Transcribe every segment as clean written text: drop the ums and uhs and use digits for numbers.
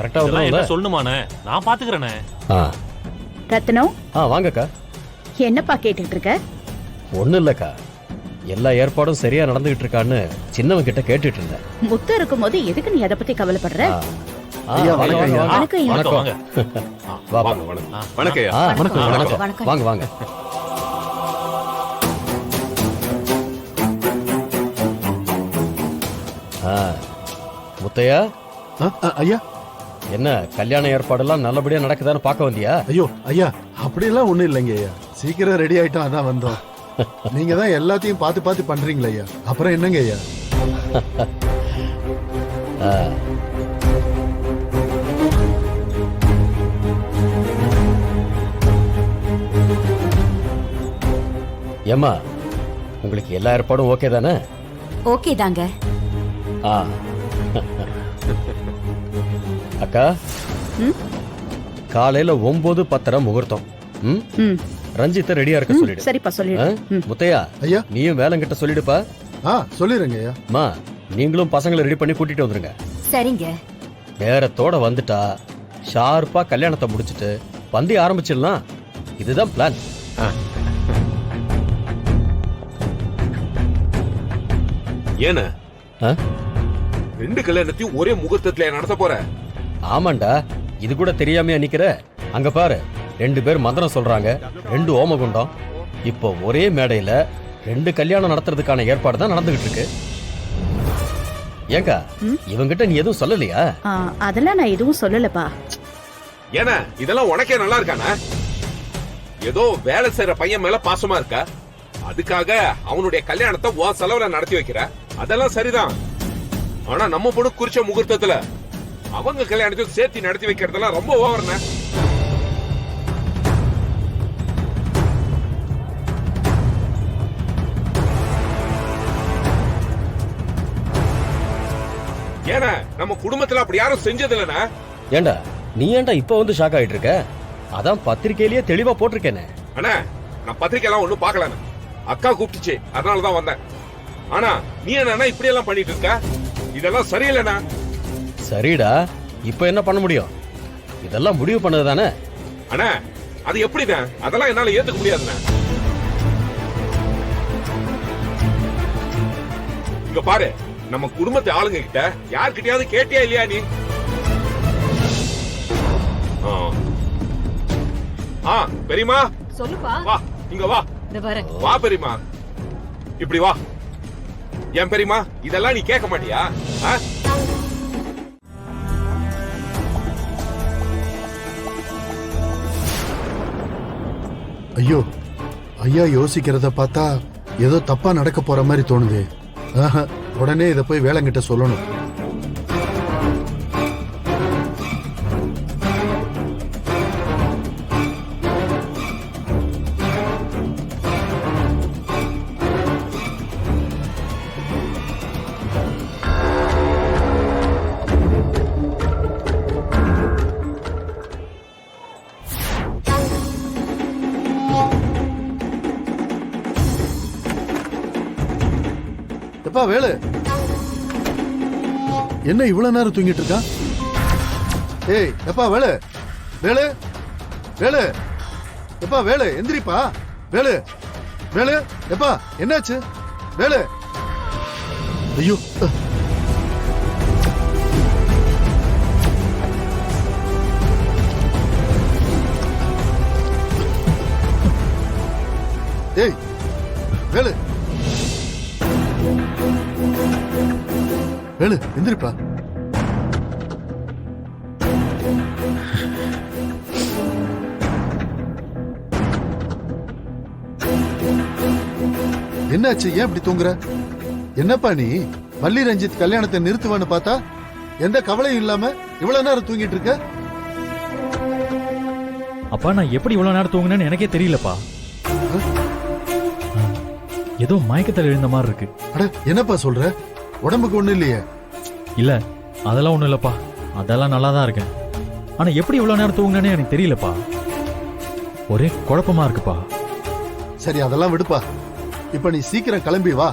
கரெக்டா என்ன வந்துரும்ல? சொல்லணுமாண்ணே? நான் பாத்துக்கிறேனே. ரத்னம், வாங்கக்கா. என்னப்பா கேட்டுட்டு இருக்க? ஒண்ணும் இல்லக்கா, எல்லா ஏற்பாடும் சரியா நடந்துகிட்டு இருக்கான்னு சின்னவன் கிட்ட கேட்டுட்டு இருந்தேன். முத்து இருக்கும் போது எதுக்கு நீ அதை பத்தி கவலைப்படுற? ஐயா, வணக்கம் ஐயா. வணக்கம், வாங்க. வா, வா. வாங்க வணக்கம். வணக்கம் ஐயா. வணக்கம், வணக்கம். வணக்கம். வாங்க வாங்க. முத்தையா, ஐயா, என்ன கல்யாண ஏற்பாடெல்லாம் நல்லபடியா நடக்குதான்னு பார்க்க வந்தியா? ஐயோ ஐயா, அப்படியெல்லாம் ஒண்ணும் இல்லைங்க ஐயா. சீக்கிரம் ரெடி ஆயிட்டோம், அதான் வந்தோம். நீங்க தான் எல்லாத்தையும் பார்த்து பார்த்து பண்றீங்களே ஐயா, அப்புறம் என்னங்க ஐயா? ஏம்மா, உங்களுக்கு எல்லா ஏற்பாடும் ஓகே தானே? ஓகே தாங்க. ஆ. அக்கா, காலையில 9:10 முகூர்த்தம். ம், ரஞ்சித்த ரெடியா இருக்க சொல்லிடு. சரிப்பா சொல்லிடு. முத்தையா, ஐயா, நீயும் வேலைங்கிட்ட சொல்லிடுப்பா. சொல்லிடுங்க ஐயா. அம்மா, நீங்களும் பசங்களை ரெடி பண்ணி கூட்டிட்டு வந்துருங்க. சரிங்க. நேரத்தோட வந்துட்டா ஷார்ப்பா கல்யாணத்தை முடிச்சிட்டு பந்தி ஆரம்பிச்சிடலாம். இதுதான் பிளான். ஏன்னா ஆ? 2 கல்யாணத்தையும் ஒரே முகூர்த்தத்துல நடத்த போற? ஆமாண்டா, இது கூட தெரியாமையா நிக்கிற? அங்க பாரு, 2 பேர் மந்திரம் சொல்றாங்க, 2 ஓமகுண்டம். இப்போ ஒரே மேடையில 2 கல்யாணம் நடத்துறதுக்கான ஏற்பாடு தான் நடந்துகிட்டு இருக்கு. ஏங்கா, இவங்கிட்ட நீ எதுவும் சொல்லலையா? அதெல்லாம் நான் எதுவும் சொல்லலப்பா. ஏன்னா இதெல்லாம் உனக்கே நல்லா இருக்கானா? ஏதோ வேலை செய்யற பையன் மேல பாசமா இருக்கா, அதுக்காக அவனுடைய கல்யாணத்தை உன் செலவுல நடத்தி வைக்கிற. அதெல்லாம் சரிதான். ஆனா நம்ம பொண்ணு குறிச்ச முகூர்த்தத்துல அவங்க கல்யாணத்தையும் சேர்த்து நடத்தி வைக்கிறதெல்லாம் ரொம்ப ஓவர்ன. ஏன்னா நம்ம குடும்பத்துல அப்படி யாரும் செஞ்சது இல்லனா? ஏண்டா, நீ ஏண்டா இப்ப வந்து ஷாக் ஆயிட்டு இருக்க? அதான் பத்திரிக்கையிலேயே தெளிவா போட்டிருக்கேனே. அண்ணா, நான் பத்திரிக்கை எல்லாம் ஒண்ணும் பாக்கல. அக்கா கூப்பிட்டுச்சு, அதனாலதான் வந்தேன். ஆனா நீ என்ன இப்படி எல்லாம் பண்ணிட்டு இருக்க? இதெல்லாம் சரியில்லைண்ணா. சரிடா, இப்ப என்ன பண்ண முடியும்? இதெல்லாம் முடிவு பண்ணது தானே. அண்ணா, அது எப்படிதான்? அதெல்லாம் என்னால ஏத்துக்க முடியாதுண்ணா. இங்க பாரு, நம்ம குடும்பத்து ஆளுங்க கிட்ட யார்கிட்டயாவது கேட்டியா இல்லையா நீ? பெரியமா சொல்லுப்பா. வா, இங்க வா. வா பெரியமா, இப்படி வா. ஏன் பெரியமா, இதெல்லாம் நீ கேட்க மாட்டியா? ஐயோ ஐயா, யோசிக்கிறத பார்த்தா ஏதோ தப்பா நடக்க போற மாதிரி தோணுது. உடனே இத போய் வேலைங்கிட்ட சொல்லணும். எப்பா வேலு, என்ன இவ்வளவு நேரம் தூங்கிட்டு இருக்கா? ஏய் எப்பா வேலு, வேலு, வேலு, எப்பா வேலு, எந்திரிப்பா. வேலு, வேலு, எப்பா என்னாச்சு? வேலு, ஐயோ, ஏய் வேலு, வேலு, எந்திரிப்பா. என்னாச்சு? ஏன் இப்படி தூங்குற? என்னப்பா நீ? மல்லி ரஞ்சித் கல்யாணத்தை நிறுத்துவான்னு பார்த்தா எந்த கவலையும் இல்லாம இவ்வளவு நேரம் தூங்கிட்டு இருக்க? அப்பா, நான் எப்படி இவ்வளவு நேரம் தூங்குனேன்னு எனக்கே தெரியலப்பா. ஏதோ மயக்கத்தில் எழுந்த மாதிரி இருக்கு. அட, என்னப்பா சொல்ற? உடம்புக்கு ஒண்ணு இல்லையே? இல்ல, அதெல்லாம் ஒண்ணும் இல்லப்பா. அதெல்லாம் நல்லா தான் இருக்கேன். ஆனா எப்படி இவ்வளவு நேரம் தூங்குனேன்னு எனக்கு தெரியலப்பா. ஒரே குழப்பமா இருக்குப்பா. சரி, அதெல்லாம் விடுப்பா. இப்ப நீ சீக்கிரம் கிளம்பி வா.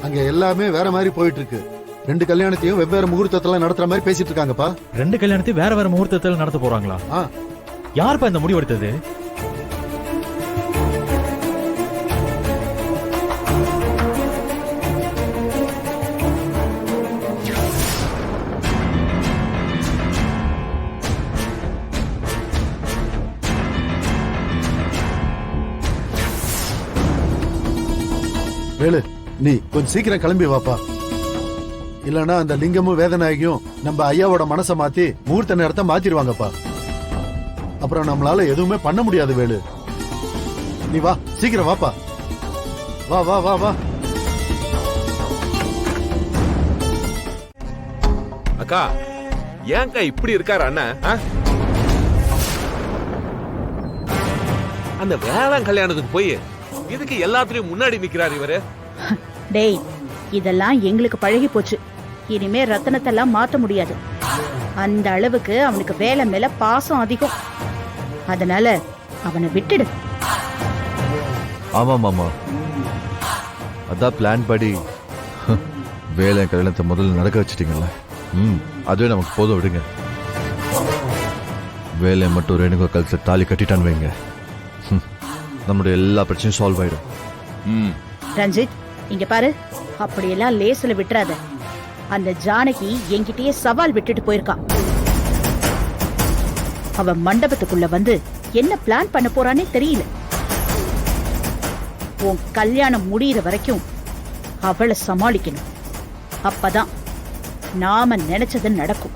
அங்க எல்லாமே வேற மாதிரி போயிட்டு இருக்கு. 2 கல்யாணத்தையும் வெவ்வேறு முகூர்த்தத்துல நடத்துற மாதிரி பேசிட்டு இருக்காங்கப்பா. 2 கல்யாணத்தையும் வேற வேற முகூர்த்தத்தில் நடத்த போறாங்களா? ஆ, யாருப்பா இந்த முடிவு எடுத்தது? வேலு நீ கொஞ்சம் சீக்கிரம் கிளம்பி வாப்பா. இல்லனா அந்த லிங்கமும் வேதநாயகியும் நம்ம ஐயாவோட மனசை மாத்தி முகூர்த்த நேரத்தை மாத்திடுவாங்கப்பா. அப்புறம் நம்மளால எதுவுமே பண்ண முடியாது வேலு. நீ வா, சீக்கிரம் வாப்பா. வா வா வா வா. அக்கா ஏன்க்கா இப்படி இருக்காரு அண்ணன்? அந்த வேளாண் கல்யாணத்துக்கு போய் இதுக்கு எல்லாத்துலயும் முன்னாடி நிக்கிறாரு இவரு. டேய் இதெல்லாம் எங்களுக்கு பழகி போச்சு. இனிமே ரத்தனத்தெல்லாம் மாத்த முடியாது. அந்த அளவுக்கு அவனுக்கு வேலை மேல பாசம் அதிகம். அதனால அவனை விட்டுடு. ஆமா மாமா, அதான் பிளான் படி வேலை கல்யாணத்தை முதல்ல நடக்க வச்சிட்டீங்கல்ல. அதுவே நமக்கு போதும், விடுங்க. வேலையை மட்டும் ரேணுகா கல்ச்சர் தாலி கட்டிட்டான்னு வைங்க, நம்மளுடைய எல்லா பிரச்சனையும் சால்வ் ஆயிடும். ரஞ்சித் இங்க பாரு, அப்படியெல்லாம் லேசுல விட்டுறாத. அந்த ஜானகி என்கிட்டயே சவால் விட்டுட்டு போயிருக்கான். அவ மண்டபத்துக்குள்ள வந்து என்ன பிளான் பண்ண போறானே தெரியல. உன் கல்யாணம் முடியிற வரைக்கும் அவளை சமாளிக்கணும். அப்பதான் நாம நினைச்சது நடக்கும்.